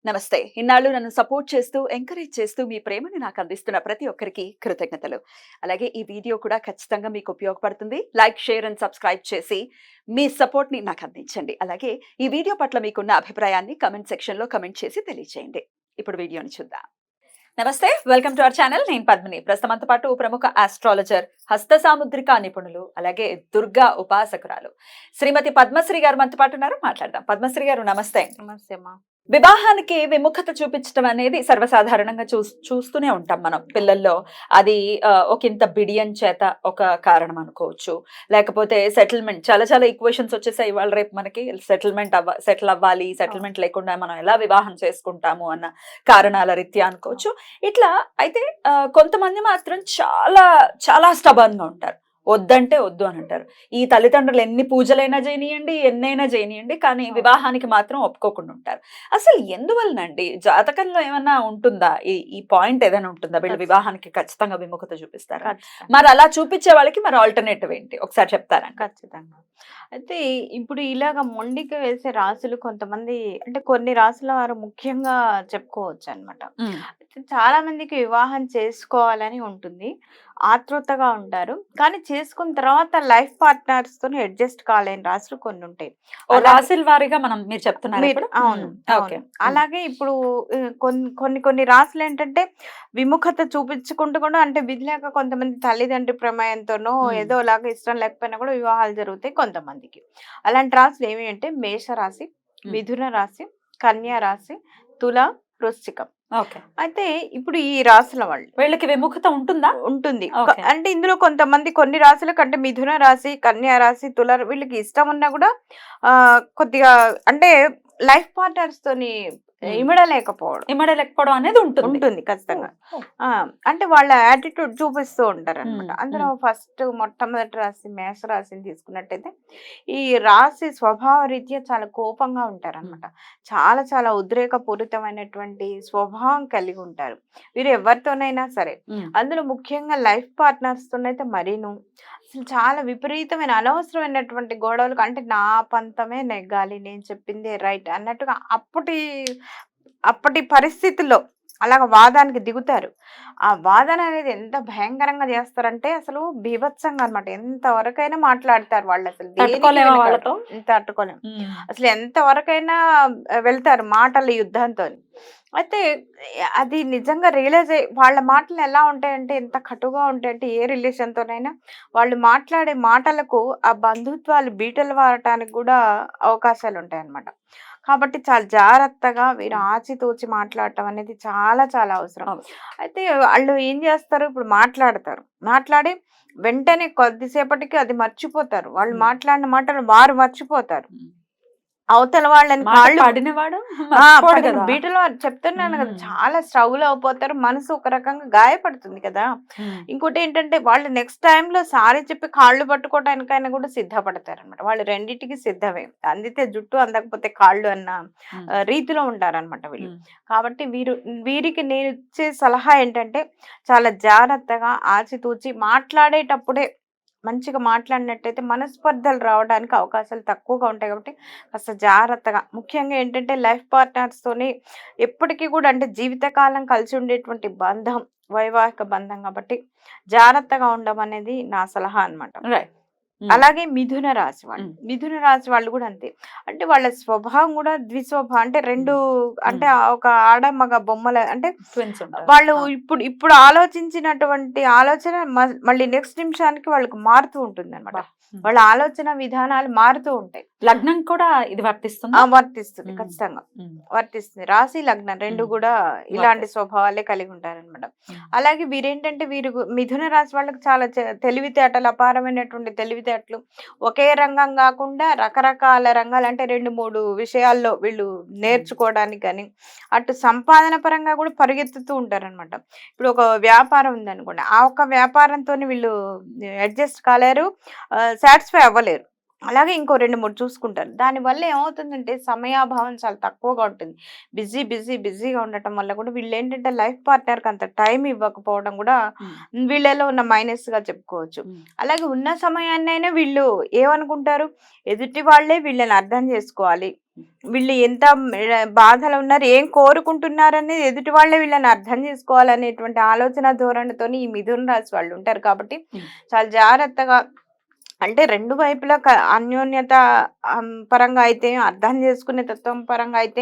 నమస్తే. ఇన్నాళ్ళు నన్ను సపోర్ట్ చేస్తూ, ఎంకరేజ్ చేస్తూ మీ ప్రేమని నాకు అందిస్తున్న ప్రతి ఒక్కరికి కృతజ్ఞతలు. అలాగే ఈ వీడియో కూడా ఖచ్చితంగా మీకు ఉపయోగపడుతుంది. లైక్, షేర్ అండ్ సబ్స్క్రైబ్ చేసి మీ సపోర్ట్‌ని నాకు అందించండి. అలాగే ఈ వీడియో పట్ల మీకున్న అభిప్రాయాన్ని కామెంట్ సెక్షన్‌లో కామెంట్ చేసి తెలియజేయండి. ఇప్పుడు వీడియోని చూద్దాం. నమస్తే, వెల్కమ్ టు అవర్ ఛానల్. నేను పద్మిని. ప్రస్తుతంతో పాటు ప్రముఖ ఆస్ట్రాలజర్, హస్త సాముద్రిక నిపుణులు, అలాగే దుర్గా ఉపాసకురాలు శ్రీమతి పద్మశ్రీ గారు మనతో పాటు ఉన్నారు. మాట్లాడదాం. పద్మశ్రీ గారు నమస్తే. నమస్తే అమ్మా. వివాహానికి విముఖత చూపించడం అనేది సర్వసాధారణంగా చూస్తూనే ఉంటాం మనం పిల్లల్లో. అది ఒకంత బిడియం చేత ఒక కారణం అనుకోవచ్చు. లేకపోతే సెటిల్మెంట్, చాలా చాలా ఈక్వేషన్స్ వచ్చేసాయి ఇవాళ రేపు మనకి. సెటిల్ అవ్వాలి, సెటిల్మెంట్ లేకుండా మనం ఎలా వివాహం చేసుకుంటాము అన్న కారణాల రీత్యా అనుకోవచ్చు. ఇట్లా అయితే కొంతమంది మాత్రం చాలా చాలా స్టబర్న్ గా ఉంటారు. వద్దంటే వద్దు అని అంటారు. ఈ తల్లిదండ్రులు ఎన్ని పూజలైనా చేయనియండి, ఎన్నైనా చేయనియండి, కానీ వివాహానికి మాత్రం ఒప్పుకోకుండా ఉంటారు. అసలు ఎందువలనండి? జాతకంలో ఏమన్నా ఉంటుందా? ఈ పాయింట్ ఏదైనా ఉంటుందా? వీళ్ళు వివాహానికి ఖచ్చితంగా విముఖత చూపిస్తారా? మరి అలా చూపించే వాళ్ళకి మరి ఆల్టర్నేటివ్ ఏంటి? ఒకసారి చెప్తారా? ఖచ్చితంగా. అయితే ఇప్పుడు ఇలాగ మొండికి వేసే రాసులు కొంతమంది, అంటే కొన్ని రాసుల వారు ముఖ్యంగా చెప్పుకోవచ్చు అనమాట. చాలా మందికి వివాహం చేసుకోవాలని ఉంటుంది, ఆతృతగా ఉంటారు, కానీ చేసుకున్న తర్వాత లైఫ్ పార్ట్నర్స్ తో అడ్జస్ట్ కాలేని రాసులు కొన్ని ఉంటాయి. రాశుల వారిగా మీరు చెప్తున్నారు. అవును, అలాగే ఇప్పుడు కొన్ని రాసులు ఏంటంటే విముఖత చూపించుకుంటూ కూడా, అంటే విధి లేక కొంతమంది తల్లిదండ్రి ప్రమేయంతోనో ఏదో లాగా ఇష్టం లేకపోయినా కూడా వివాహాలు జరుగుతాయి కొంతమందికి. అలాంటి రాసులు ఏమి అంటే మేషరాశి, మిథున రాశి, కన్యా రాశి, తుల, వృశ్చికం. అయితే ఇప్పుడు ఈ రాశుల వీళ్ళకి విముఖత ఉంటుంది. అంటే ఇందులో కొంతమంది కొన్ని రాశుల కంటే మిథున రాశి, కన్యా రాశి, తుల వీళ్ళకి ఇష్టం ఉన్నా కూడా కొద్దిగా అంటే లైఫ్ పార్ట్నర్స్ తోని ఇమడలేకపోవడం అనేది ఉంటుంది ఖచ్చితంగా. అంటే వాళ్ళ యాటిట్యూడ్ చూపిస్తూ ఉంటారు అనమాట. అందులో ఫస్ట్ మొట్టమొదటి రాశి మేషరాశిని తీసుకున్నట్టయితే ఈ రాశి స్వభావ రీత్యా చాలా కోపంగా ఉంటారు అనమాట. చాలా చాలా ఉద్రేకపూరితమైనటువంటి స్వభావం కలిగి ఉంటారు వీరు ఎవరితోనైనా సరే. అందులో ముఖ్యంగా లైఫ్ పార్ట్నర్స్ తోనైతే మరీను అసలు చాలా విపరీతమైన అనవసరమైనటువంటి గొడవలకు, అంటే నా పంతమే నెగ్గాలి, నేను చెప్పిందే రైట్ అన్నట్టుగా అప్పటి పరిస్థితుల్లో అలాగ వాదానికి దిగుతారు. ఆ వాదన అనేది ఎంత భయంకరంగా చేస్తారంటే అసలు బీభత్సంగా అనమాట. ఎంతవరకైనా మాట్లాడతారు వాళ్ళు. అసలు తట్టుకోలేము. అసలు ఎంతవరకైనా వెళ్తారు మాటల యుద్ధంతో. అయితే అది నిజంగా రియలైజ్ అయ్యి వాళ్ళ మాటలు ఎలా ఉంటాయంటే, ఎంత కటుగా ఉంటాయంటే ఏ రిలేషన్తోనైనా వాళ్ళు మాట్లాడే మాటలకు ఆ బంధుత్వాలు బీటలు వాడటానికి కూడా అవకాశాలు ఉంటాయి అన్నమాట. కాబట్టి చాలా జాగ్రత్తగా వీరు ఆచితూచి మాట్లాడటం అనేది చాలా చాలా అవసరం. అయితే వాళ్ళు ఏం చేస్తారు, ఇప్పుడు మాట్లాడి వెంటనే కొద్దిసేపటికి అది మర్చిపోతారు. వాళ్ళు మాట్లాడిన మాటలు వారు మర్చిపోతారు. అవతల వాళ్ళని బీటలో చెప్తున్నాను కదా, చాలా స్ట్రగుల్ అయిపోతారు. మనసు ఒక రకంగా గాయపడుతుంది కదా. ఇంకోటి ఏంటంటే వాళ్ళు నెక్స్ట్ టైం లో సారీ చెప్పి కాళ్ళు పట్టుకోవడానికైనా కూడా సిద్ధపడతారు అనమాట. వాళ్ళు రెండింటికి సిద్ధమే. అందితే జుట్టు, అందకపోతే కాళ్ళు అన్న రీతిలో ఉంటారనమాట వీళ్ళు. కాబట్టి వీరికి నేను ఇచ్చే సలహా ఏంటంటే చాలా జాగ్రత్తగా ఆచితూచి మాట్లాడేటప్పుడే మంచిగా మాట్లాడినట్టయితే మనస్పర్ధలు రావడానికి అవకాశాలు తక్కువగా ఉంటాయి. కాబట్టి కాస్త జాగ్రత్తగా, ముఖ్యంగా ఏంటంటే లైఫ్ పార్ట్నర్స్ తోని ఎప్పటికీ కూడా, అంటే జీవితకాలం కలిసి ఉండేటువంటి బంధం వైవాహిక బంధం, కాబట్టి జాగ్రత్తగా ఉండడం అనేది నా సలహా అనమాట. అలాగే మిథున రాశి వాళ్ళు కూడా అంతే. అంటే వాళ్ళ స్వభావం కూడా ద్విస్వభావం, అంటే రెండు, అంటే ఒక ఆడ మగ బొమ్మల, అంటే వాళ్ళు ఇప్పుడు ఆలోచించినటువంటి ఆలోచన మళ్ళీ నెక్స్ట్ నిమిషానికి వాళ్ళకి మారుతూ ఉంటుంది అనమాట. వాళ్ళ ఆలోచన విధానాలు మారుతూ ఉంటాయి. లగ్నం కూడా ఇది వర్తిస్తుంది ఖచ్చితంగా వర్తిస్తుంది. రాశి లగ్నం రెండు కూడా ఇలాంటి స్వభావాలే కలిగి ఉంటారనమాట. అలాగే వీరేంటంటే మిథున రాశి వాళ్ళకి చాలా తెలివితేటలు, అపారమైనటువంటి తెలివితేటలు, ఒకే రంగం కాకుండా రకరకాల రంగాలు, అంటే 2-3 విషయాల్లో వీళ్ళు నేర్చుకోవడానికి కానీ, అటు సంపాదన పరంగా కూడా పరిగెత్తుతూ ఉంటారనమాట. ఇప్పుడు ఒక వ్యాపారం ఉందనుకోండి, ఆ ఒక్క వ్యాపారంతో వీళ్ళు అడ్జస్ట్ కాలేరు, సాటిస్ఫై అవ్వలేరు. అలాగే ఇంకో 2-3 చూసుకుంటారు. దానివల్ల ఏమవుతుందంటే సమయాభావం చాలా తక్కువగా ఉంటుంది. బిజీగా ఉండటం వల్ల కూడా వీళ్ళు ఏంటంటే లైఫ్ పార్ట్నర్కి అంత టైం ఇవ్వకపోవడం కూడా వీళ్ళలో ఉన్న మైనస్గా చెప్పుకోవచ్చు. అలాగే ఉన్న సమయాన్నైనా వీళ్ళు ఏమనుకుంటారు, ఎదుటి వాళ్ళే వీళ్ళని అర్థం చేసుకోవాలి, వీళ్ళు ఎంత బాధలో ఉన్నారు, ఏం కోరుకుంటున్నారు అనేది ఎదుటి వాళ్ళే వీళ్ళని అర్థం చేసుకోవాలనేటువంటి ఆలోచన ధోరణితోని ఈ మిథున రాశి వాళ్ళు ఉంటారు. కాబట్టి చాలా జాగ్రత్తగా, అంటే రెండు వైపులా అన్యోన్యత పరంగా అయితే, అర్థం చేసుకునే తత్వం పరంగా అయితే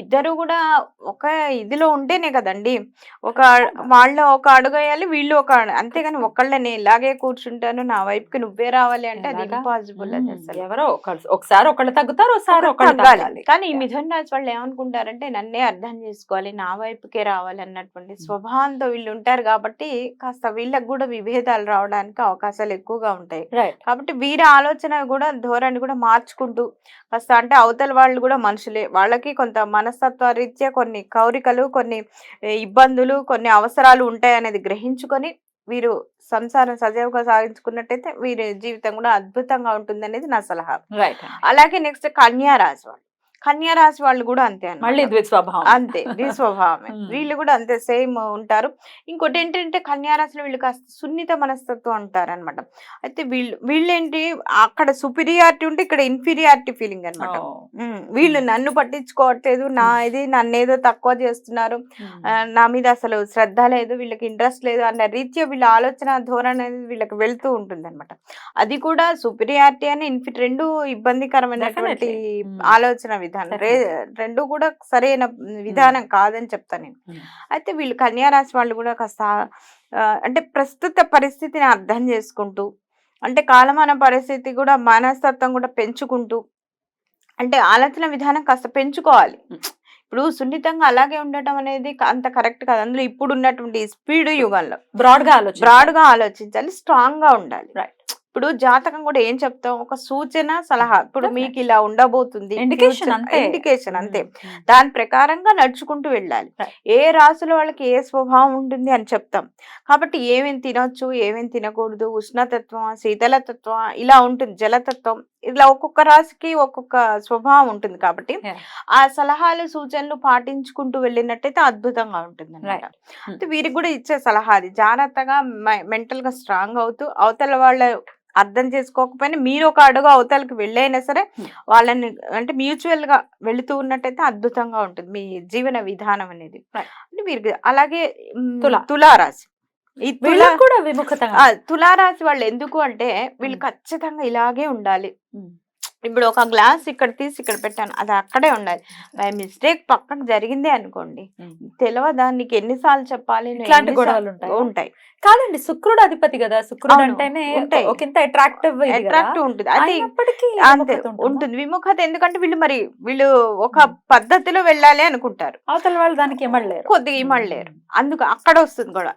ఇద్దరు కూడా ఒక ఇదిలో ఉంటేనే కదండి ఒక వాళ్ళ ఒక అడుగు వేయాలి, వీళ్ళు ఒక అంతేగాని ఒకళ్ళని ఇలాగే కూర్చుంటాను నా వైపుకి నువ్వే రావాలి అంటే అది ఇంపాసిబుల్. అది అసలు ఎవరో ఒకసారి ఒకళ్ళు తగ్గుతారు, ఒకసారి ఒకళ్ళు తగ్గాలి. తగ్గాలి. కానీ ఈ మిథున రాశి వాళ్ళు ఏమనుకుంటారంటే నన్నే అర్థం చేసుకోవాలి, నా వైపుకే రావాలి అన్నటువంటి స్వభావంతో వీళ్ళు ఉంటారు. కాబట్టి కాస్త వీళ్ళకి కూడా విభేదాలు రావడానికి అవకాశాలు ఎక్కువగా ఉంటాయి. రైట్. కాబట్టి వీరి ఆలోచన కూడా ధోరణి కూడా మార్చుకుంటూ కాస్త, అంటే అవతల వాళ్ళు కూడా మనుషులే, వాళ్ళకి కొంత మనస్తత్వ రీత్యా కొన్ని కోరికలు, కొన్ని ఇబ్బందులు, కొన్ని అవసరాలు ఉంటాయి అనేది గ్రహించుకొని వీరు సంసారం సజావుగా సాగించుకున్నట్టయితే వీరి జీవితం కూడా అద్భుతంగా ఉంటుంది అనేది నా సలహా. రైట్. అలాగే నెక్స్ట్ కన్యా రాశి వాళ్ళు, కన్యా రాశి వాళ్ళు కూడా అంతే మళ్ళీ అన్నమాట. ద్విస్వభావం. అంతే ద్విస్వభావమే. వీళ్ళు కూడా అంతే సేమ్ ఉంటారు. ఇంకోటి ఏంటంటే కన్యా రాశిలో వీళ్ళు కాస్త సున్నిత మనస్తత్వం అంటారు అనమాట. అయితే వీళ్ళేంటి అక్కడ సుపీరియారిటీ ఉంటే ఇక్కడ ఇన్ఫీరియారిటీ ఫీలింగ్ అనమాట. వీళ్ళు నన్ను పట్టించుకోవట్లేదు, నన్నేదో తక్కువ చేస్తున్నారు, నా మీద అసలు శ్రద్ధ లేదు, వీళ్ళకి ఇంట్రెస్ట్ లేదు అన్న రీత్యా వీళ్ళ ఆలోచన ధోరణి అనేది వీళ్ళకి వెళ్తూ ఉంటుంది అనమాట. అది కూడా సుపీరియారిటీ అని రెండు ఇబ్బందికరమైనటువంటి ఆలోచన విధానం, రెండు కూడా సరైన విధానం కాదని చెప్తాను నేను. అయితే వీళ్ళు కన్యా రాశి వాళ్ళు కూడా కాస్త అంటే ప్రస్తుత పరిస్థితిని అర్థం చేసుకుంటూ, అంటే కాలమాన పరిస్థితి కూడా మనస్తత్వం కూడా పెంచుకుంటూ, అంటే ఆలోచన విధానం కాస్త పెంచుకోవాలి. ఇప్పుడు సున్నితంగా అలాగే ఉండటం అనేది అంత కరెక్ట్ కాదు. అందులో ఇప్పుడు ఉన్నటువంటి స్పీడ్ యుగంలో బ్రాడ్ గా ఆలోచించాలి, స్ట్రాంగ్ గా ఉండాలి. ఇప్పుడు జాతకం కూడా ఏం చెప్తాం, ఒక సూచన సలహా, ఇప్పుడు మీకు ఇలా ఉండబోతుంది ఇండికేషన్ అంతే, దాని ప్రకారంగా నడుచుకుంటూ వెళ్ళాలి. ఏ రాశుల వాళ్ళకి ఏ స్వభావం ఉంటుంది అని చెప్తాం. కాబట్టి ఏమేమి తినొచ్చు, ఏమేమి తినకూడదు, ఉష్ణతత్వం, శీతలతత్వం ఇలా ఉంటుంది, జలతత్వం, ఇలా ఒక్కొక్క రాశికి ఒక్కొక్క స్వభావం ఉంటుంది. కాబట్టి ఆ సలహాలు సూచనలు పాటించుకుంటూ వెళ్ళినట్టయితే అద్భుతంగా ఉంటుంది అన్నమాట. వీరికి కూడా ఇచ్చే సలహా అది, జాగ్రత్తగా మెంటల్ గా స్ట్రాంగ్ అవుతూ అవతల వాళ్ళ అర్థం చేసుకోకపోయినా మీరు ఒక అడుగు అవతలకి వెళ్ళైనా సరే వాళ్ళని, అంటే మ్యూచువల్ గా వెళుతూ ఉన్నట్టయితే అద్భుతంగా ఉంటుంది మీ జీవన విధానం అనేది. అంటే వీరికి అలాగే తులారాశి, ఈ తులారాశి వాళ్ళు ఎందుకు అంటే వీళ్ళు ఖచ్చితంగా ఇలాగే ఉండాలి. ఇప్పుడు ఒక గ్లాస్ ఇక్కడ తీసి ఇక్కడ పెట్టాను, అది అక్కడే ఉండాలి. బై మిస్టేక్ పక్కకు జరిగిందే అనుకోండి, తెలియదా నీకు ఎన్నిసార్లు చెప్పాలి, ఇట్లాంటి గొడవలు ఉంటాయి. కాదండి, శుక్రుడు అధిపతి కదా, శుక్రుడు అంటేనే అట్రాక్టివ్ ఉంటుంది. అది అంతే ఉంటుంది విముఖత. ఎందుకంటే వీళ్ళు ఒక పద్ధతిలో వెళ్ళాలి అనుకుంటారు, అవతల వాళ్ళు దానికి కొద్దిగా ఇమడలేరు. అందుకు అక్కడ వస్తుంది కూడా.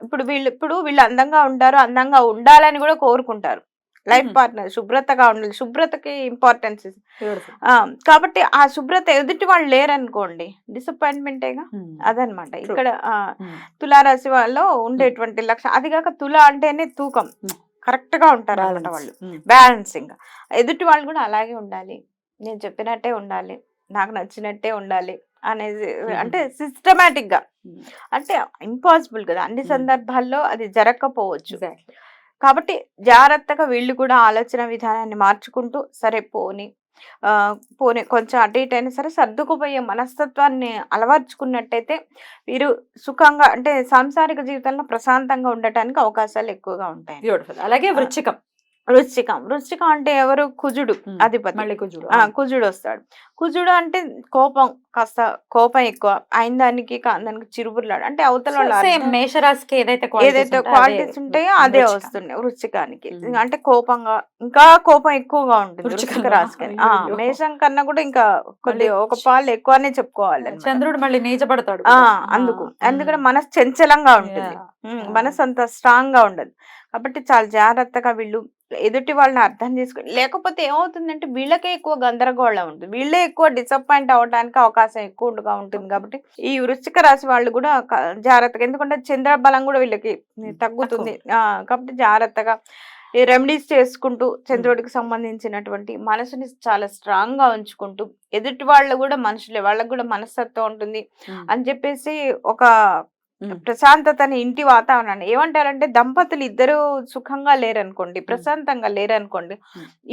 ఇప్పుడు వీళ్ళు అందంగా ఉంటారు, అందంగా ఉండాలని కూడా కోరుకుంటారు. లైఫ్ పార్ట్నర్ శుభ్రతగా ఉండాలి, శుభ్రతకి ఇంపార్టెన్స్. కాబట్టి ఆ శుభ్రత ఎదుటి వాళ్ళు లేరనుకోండి డిసప్పాయింట్మెంటేగా. అదనమాట ఇక్కడ తులారాశి వాళ్ళు ఉండేటువంటి లక్షణం. అది కాక తుల అంటేనే తూకం, కరెక్ట్ గా ఉంటారు అనమాట వాళ్ళు, బ్యాలెన్సింగ్. ఎదుటి వాళ్ళు కూడా అలాగే ఉండాలి, నేను చెప్పినట్టే ఉండాలి, నాకు నచ్చినట్టే ఉండాలి అనేది, అంటే సిస్టమేటిక్ గా. అంటే ఇంపాసిబుల్ కదా అన్ని సందర్భాల్లో, అది జరగకపోవచ్చు. కాబట్టి జాగ్రత్తగా వీళ్ళు కూడా ఆలోచన విధానాన్ని మార్చుకుంటూ, సరే పోనీ కొంచెం అటు ఇటు అయినా సరే సర్దుకుపోయే మనస్తత్వాన్ని అలవర్చుకున్నట్టయితే వీరు సుఖంగా, అంటే సాంసారిక జీవితంలో ప్రశాంతంగా ఉండటానికి అవకాశాలు ఎక్కువగా ఉంటాయి. అలాగే వృశ్చికం అంటే ఎవరు, కుజుడు అధిపతి. కుజుడు వస్తాడు. కుజుడు అంటే కోపం ఎక్కువ, అయిన దానికి చిరుబుర్లాడు, అంటే అవతల వాళ్ళ మేషరాశికి ఏదైతే క్వాలిటీస్ ఉంటాయో అదే వస్తున్నాయి వృశ్చికానికి. అంటే కోపంగా, ఇంకా కోపం ఎక్కువగా ఉంటుంది వృశ్చిక రాశికి. మేషం కన్నా కూడా ఇంకా కొద్దిగా ఒక పాలు ఎక్కువనే చెప్పుకోవాలి. చంద్రుడు మళ్ళీ నీచపడతాడు అందుకని మనసు చంచలంగా ఉంటుంది, మనసు అంత స్ట్రాంగ్ గా ఉండదు. కాబట్టి చాలా జాగ్రత్తగా వీళ్ళు ఎదుటి వాళ్ళని అర్థం చేసుకుని, లేకపోతే ఏమవుతుందంటే వీళ్ళకే ఎక్కువ గందరగోళం ఉంటుంది, వీళ్ళే ఎక్కువ డిసప్పాయింట్ అవ్వడానికి అవకాశం ఎక్కువగా ఉంటుంది. కాబట్టి ఈ వృశ్చిక రాశి వాళ్ళు కూడా జాగ్రత్తగా, ఎందుకంటే చంద్ర బలం కూడా వీళ్ళకి తగ్గుతుంది. కాబట్టి జాగ్రత్తగా ఈ రెమెడీస్ చేసుకుంటూ, చంద్రుడికి సంబంధించినటువంటి మనసుని చాలా స్ట్రాంగ్ గా ఉంచుకుంటూ, ఎదుటి వాళ్ళు కూడా మనుషులే, వాళ్ళకు కూడా మనస్తత్వం ఉంటుంది అని చెప్పేసి ఒక ప్రశాంతతని ఇంటి వాతావరణాన్ని ఏమంటారంటే దంపతులు ఇద్దరు సుఖంగా లేరనుకోండి, ప్రశాంతంగా లేరనుకోండి,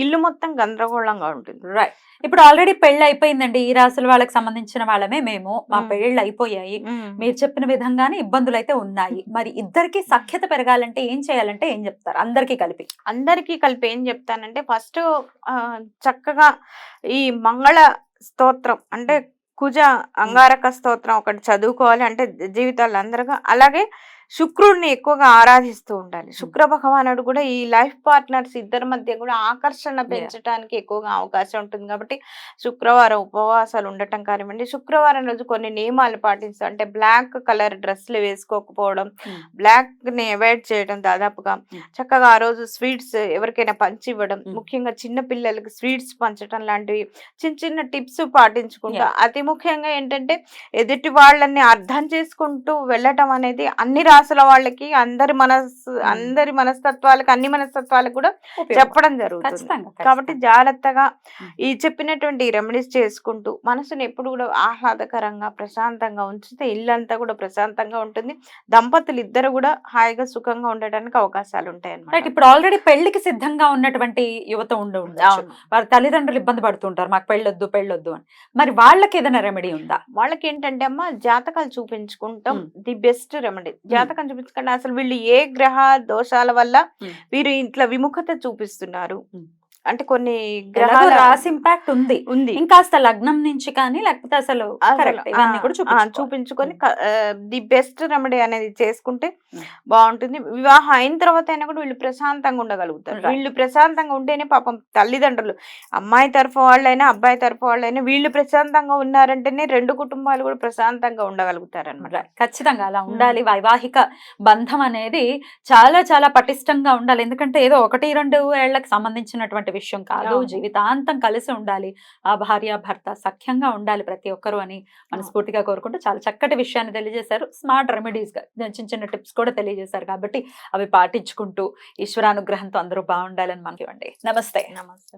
ఇల్లు మొత్తం గందరగోళంగా ఉంటుంది. రైట్. ఇప్పుడు ఆల్రెడీ పెళ్లి అయిపోయిందండి. ఈ రాసుల వాళ్ళకి సంబంధించిన వాళ్ళమే మేము. మా పెళ్లిళ్ళు అయిపోయాయి. మీరు చెప్పిన విధంగానే ఇబ్బందులు అయితే ఉన్నాయి. మరి ఇద్దరికి సఖ్యత పెరగాలంటే ఏం చేయాలంటే ఏం చెప్తారు అందరికీ కలిపి? అందరికీ కలిపి ఏం చెప్తానంటే ఫస్ట్ చక్కగా ఈ మంగళ స్తోత్రం అంటే కుజ అంగారక స్తోత్రం ఒకటి చదువుకోవాలి. అంటే జీవితాలు అందరుగా అలాగే శుక్రుడిని ఎక్కువగా ఆరాధిస్తూ ఉండాలి. శుక్ర భగవానుడు కూడా ఈ లైఫ్ పార్ట్నర్స్ ఇద్దరి మధ్య కూడా ఆకర్షణ పెంచడానికి ఎక్కువగా అవకాశం ఉంటుంది. కాబట్టి శుక్రవారం ఉపవాసాలు ఉండటం కానివ్వండి, శుక్రవారం రోజు కొన్ని నియమాలు పాటిస్తూ అంటే బ్లాక్ కలర్ డ్రెస్సులు వేసుకోకపోవడం, బ్లాక్ ని అవాయిడ్ చేయడం, దాదాపుగా చక్కగా ఆ రోజు స్వీట్స్ ఎవరికైనా పంచి ఇవ్వడం, ముఖ్యంగా చిన్న పిల్లలకి స్వీట్స్ పంచడం లాంటివి చిన్న చిన్న టిప్స్ పాటించుకుంటూ, అతి ముఖ్యంగా ఏంటంటే ఎదుటి వాళ్ళని అర్థం చేసుకుంటూ వెళ్ళటం అనేది అన్ని రాసుల వాళ్ళకి అందరి మనస్తత్వాలకు అన్ని మనస్తత్వాలకు కూడా చెప్పడం జరుగుతుంది. కాబట్టి జాగ్రత్తగా ఈ చెప్పినటువంటి రెమెడీస్ చేసుకుంటూ మనసుని ఎప్పుడు కూడా ఆహ్లాదకరంగా ప్రశాంతంగా ఉంచితే ఇల్లంతా కూడా ప్రశాంతంగా ఉంటుంది. దంపతులు ఇద్దరు కూడా హాయిగా సుఖంగా ఉండడానికి అవకాశాలు ఉంటాయి అన్నమాట. ఇప్పుడు ఆల్రెడీ పెళ్లికి సిద్ధంగా ఉన్నటువంటి యువత ఉండొచ్చు. వారి తల్లిదండ్రులు ఇబ్బంది పడుతుంటారు, మాకు పెళ్ళొద్దు అని. మరి వాళ్ళకి ఏదైనా రెమెడీ ఉందా? వాళ్ళకి ఏంటంటే అమ్మ జాతకాలు చూపించుకుంటాం ది బెస్ట్ రెమెడీ. జాతకం చూపించుకుంటే అసలు వీళ్ళు ఏ గ్రహ దోషాల వల్ల వీరు ఇంట్లో విముఖత చూపిస్తున్నారు అంటే కొన్ని గ్రహాల రాసి ఇంపాక్ట్ ఉంది ఇంకా లగ్నం నుంచి కానీ లేకపోతే అసలు చూపించుకొని ది బెస్ట్ రెమెడీ అనేది చేసుకుంటే బాగుంటుంది. వివాహం అయిన తర్వాత అయినా కూడా వీళ్ళు ప్రశాంతంగా ఉండగలుగుతారు. వీళ్ళు ప్రశాంతంగా ఉంటేనే పాపం తల్లిదండ్రులు అమ్మాయి తరఫు వాళ్ళైనా అబ్బాయి తరఫు వాళ్ళైనా వీళ్ళు ప్రశాంతంగా ఉన్నారంటేనే రెండు కుటుంబాలు కూడా ప్రశాంతంగా ఉండగలుగుతారు అన్నమాట. ఖచ్చితంగా అలా ఉండాలి. వైవాహిక బంధం అనేది చాలా చాలా పటిష్టంగా ఉండాలి. ఎందుకంటే ఏదో 1-2 ఏళ్లకు సంబంధించినటువంటి విషయం కాదు, జీవితాంతం కలిసి ఉండాలి. ఆ భార్య భర్త సఖ్యంగా ఉండాలి ప్రతి ఒక్కరు అని మనస్ఫూర్తిగా కోరుకుంటూ చాలా చక్కటి విషయాన్ని తెలియజేశారు. స్మార్ట్ రెమెడీస్ గా చిన్న చిన్న టిప్స్ కూడా తెలియజేశారు. కాబట్టి అవి పాటించుకుంటూ ఈశ్వరానుగ్రహంతో అందరూ బాగుండాలని మనకి ఇవ్వండి. నమస్తే.